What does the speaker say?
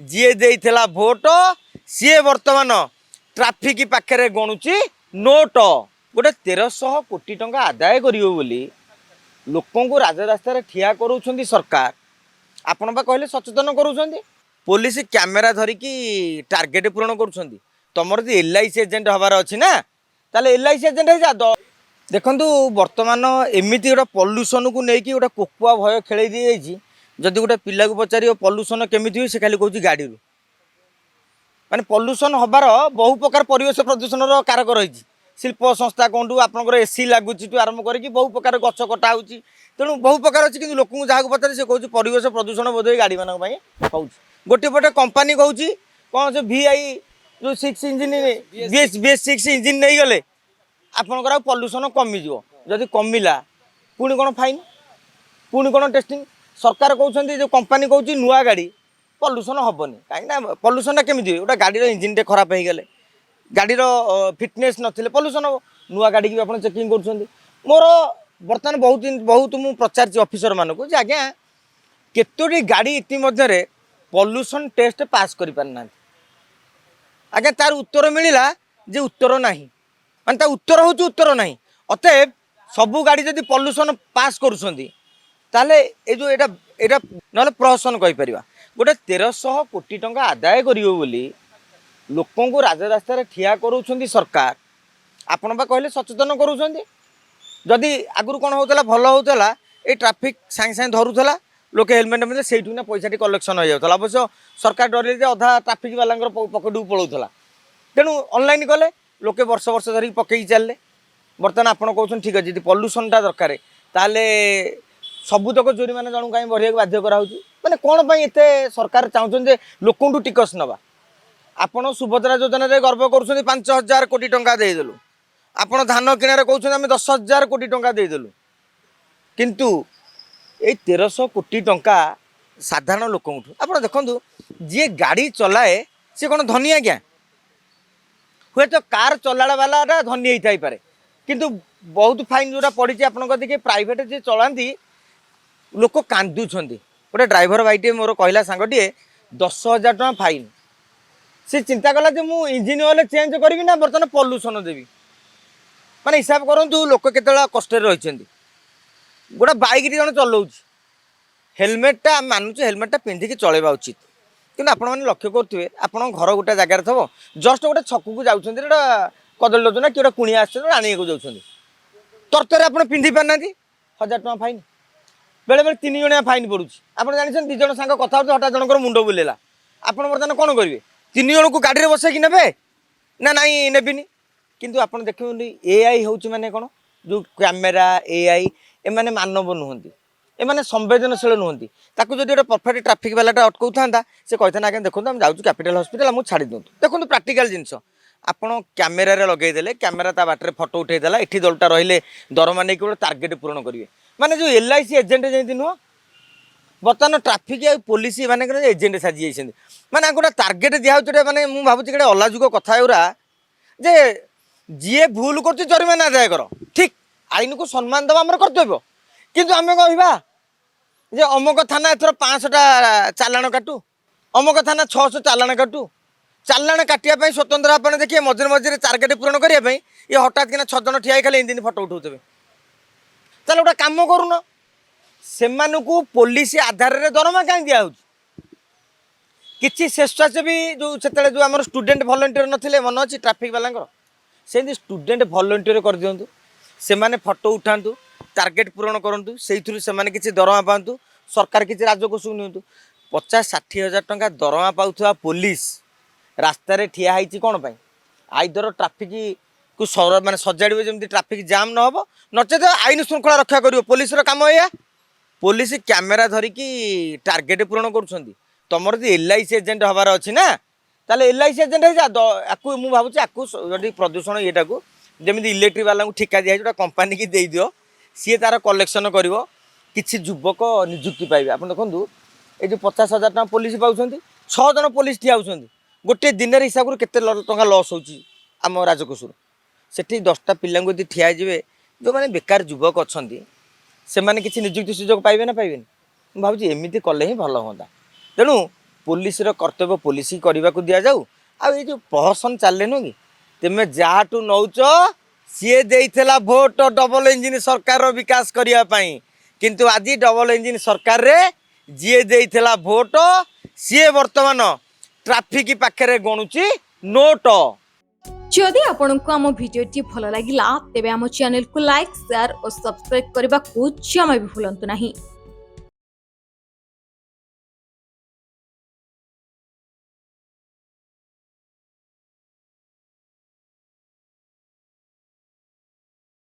जी देइथिला vote सी वर्तमान traffic पाखे गणुची note गोटे 1300 कोटी टंका आदाय करियो बोली लोकों को राजरास्तार ठिया करूछंदी सरकार आपण बा कहले सचेतन करूछंदी पुलिस कैमेरा धरिकी टार्गेट पूरण करूछंदी तमर जे एलआईसी एजेंट हबार अछि ना ताले एलआईसी एजेंट हे जा देखंतु वर्तमान एमिति गोटे पॉल्यूशन को लेकिन गोटे कोकुआ भय खेल दी जाइए जदि गोटे पिला को पचार पॉल्यूशन केमिति हुए से खाली कहूँ गाड़ी माने पॉल्यूशन हबार बहु प्रकार परिवेश प्रदूषण कारक रही शिल्प संस्था कहूँ आपंकर एसी लगुच आरंभ करके बहु प्रकार गछ कटा हो तेणु बहु प्रकार अच्छी कि लोक जहाँ पचारे से कहूँ परिवेश प्रदूषण बोध गाड़ी मान हो गोटे पटे कंपानी कहूँ कौन से VI जो 6 इंजिन BS6 इंजिन नहीं गले आपंकर पॉल्यूशन कमिज जदि कमिला पुणी कौन फाइन पुणी कौन टेस्टिंग सरकार कहते जो कंपानी कहूँ नुआ गाड़ी पॉल्यूशन हेनी कहीं पॉल्यूशन केमी हुए गोटे गाड़ी इंजिन टे खराब हो गले गाड़ीर फिटनेस नथिले पॉल्यूशन हम नुआ गाड़ी की आप चेकिंग कर मोर बर्तमान बहुत मुझे प्रचार ऑफिसर मानक आज्ञा केतोटी गाड़ी इतिमध्य पॉल्यूशन टेस्ट पास कर पारना आज्ञा तार उत्तर मिलला जे उत्तर ना माने उत्तर हूँ उत्तर ना अतएव सबू गाड़ी जदि पॉल्यूशन पास करुँचे जो एटा ना प्रहसन कहीपर गोटे 1300 कोटी टंका आदाय करियो बोली लोकों को राजरास्तार ठिया करूछंदी सरकार आपण बा कहले सचेतन करूछंदी जदि आगुर कौन होता भल होता ये ट्राफिक सांगे सांगे धरूला लोके हेलमेट मिले से पैसा कलेक्शन हो जाता अवश्य सरकार डर अधा ट्राफिक वाला पकेट को पलाऊला तेणु ऑनलाइन कले लोके वर्ष वर्ष धरिक पकई चलले बर्तमान आपड़ कहते ठीक अच्छे पॉल्यूशनटा दरकार ताले सबुतक जोरीमाना जन कहीं बढ़िया बाध्य कराऊँ मैंने कौन एत सरकार चाहते लोक टिकस नवा आपण सुभद्रा योजना गर्व कर 5,000 कोटी टंका देदेलु आपण धान किणार कहते आम 10,000 कोटी टंका देदेलु किंतु ये 1300 कोटी टंका साधारण लोक आप देखु जी गाड़ी चलाए सी कौन धनी आज्ञा हे तो कार चला वाला धनी होता ही पारे किंतु बहुत फाइन जोड़ा पड़ी आपको देखिए प्राइवेट जी चलाती लोक कांदुंट गोटे ड्राइवर भाईटे मोर कहला सांगटे 10,000 टका फाइन सी चिंता कला मुझे इंजिन ऑयल चेंज करी ना बर्तमान पॉल्यूशन देवी माने हिसाब करूँ लोक केत कष्ट रही गोटे बाइक जन चलाऊँ हेलमेटा मानुचे हेलमेटा पिंधिकी चलेबा उचित कि आपण मैंने लक्ष्य करुवे आप घर गोटे जगार थो जस्ट गोटे छक को जाऊँ कदली लोचना कि गोटे कुणिया आने को जाऊँ तरतर आप पिंधि पारना 1,000 टका फाइन बेले बेले 3 जणिया फाइन पड़ू आप जानते 2 जन सांग कथा हठात जनकर मुंड बुलेला आप बर्तमान कौन करेंगे 3 जन को गाड़ी में बसैकी ने ना नाई नेबिनी किंतु आप देखिए AI हूँ माने कौन जो कैमेरा AI एमाने मानव नुहति एमाने संवेदनशील नुहति ताकू जब गोटे परफेक्ट ट्राफिक वालाटा अटकाऊ था से कहते आगे देखो हम जाऊँ कैपिटल हॉस्पिटल मुझे छाड़ी दिखाँ देखो प्राक्टिकल जिनस आपड़ कैमेरा लगेदेले कैमेरा ता बाटर फटो उठेदेला ये दलटा रही दरमा नहीं गोटे टार्गेट पूरण करेंगे माने जो LIC एजेंट जमी नुह बर्तमान ट्राफिक पुलिस मान एजेंट साजी जाइए माने गोटे टार्गेट दिखाई मैंने मुझे भावुँ गोटे अलाजुक कथा गुरा जे जी भूल कर जरिमाना आदाय कर ठीक आईन को सम्मान दबा आम कर्तव्य किंतु आम कहवा जे अमुक थाना एथर 500टा चालाण काटू अमुक थाना 600 चालाण काटू चालाण काटिया स्वतंत्र आप देखिए मझे मझे टार्गेट पूरण करने ये हठात कि 6 जन ठिया खाली दिन फटो उठाऊ चलो गोटे कम करून से पुलिस आधार में दरमा कहीं दिखाऊँ किसी स्वेच्छासेवी जो से जो आम स्टूडेंट भलेंटियर नथिले मन अच्छी ट्राफिक वाला से स्टूडेंट भलेंटियर कर दिंतु से फटो उठातु टार्गेट पूरण करूँ से किसी दरमा पातु सरकार किसी राजकोष नियंतु 50-60 हज़ार टंका दरमा पाउथवा पुलिस रास्तार ठिया होती कौन पाई आईदर ट्राफिक को माने सजाड़े जमी ट्राफिक जाम न हो नचेत आईन श्रृंखला रक्षा कर पुलिस काम या पुलिस कैमेरा धरिकी टार्गेट पूरण करुँच तुम LIC एजेंट हबार अच्छी ना ताले LIC एजेंट हो मुझे भावुँ आपको जब प्रदूषण येटा को जमी इलेक्ट्रिक वाला ठिका दिखाई जो कंपानी की दे दियो सी तार कलेक्शन कर किसी युवक निजुक्ति पाइबे आप देखो ये 50,000 टका पुलिस पाँच 6 जन पुलिस ठिया होती गोटे दिन हिसाब से केते टका लॉस होम राजकोष से 10टा पिला ठिया जाए जो मैंने बेकार युवक अच्छा से मैंने किसी निजुक्ति सुजोग पाइबे ना पाइबे भावी एमती कले ही भल हाँ तेणु पुलिसर कर्तव्य पुलिस करने को दि जाऊ आई जो प्रहसन चले नु कि तुम जहाँ नौच सी देला भोट डबल इंजिन सरकार विकास करने किंतु आज डबल इंजिन सरकार रे जी देला भोट सी वर्तमान ट्राफिक पाखे गणुची नोट। जदि आपंक आम भिडी भल लगा तेब आम चैनल को लाइक शेयर और सब्सक्राइब करने को जमा भी भूलु नहीं।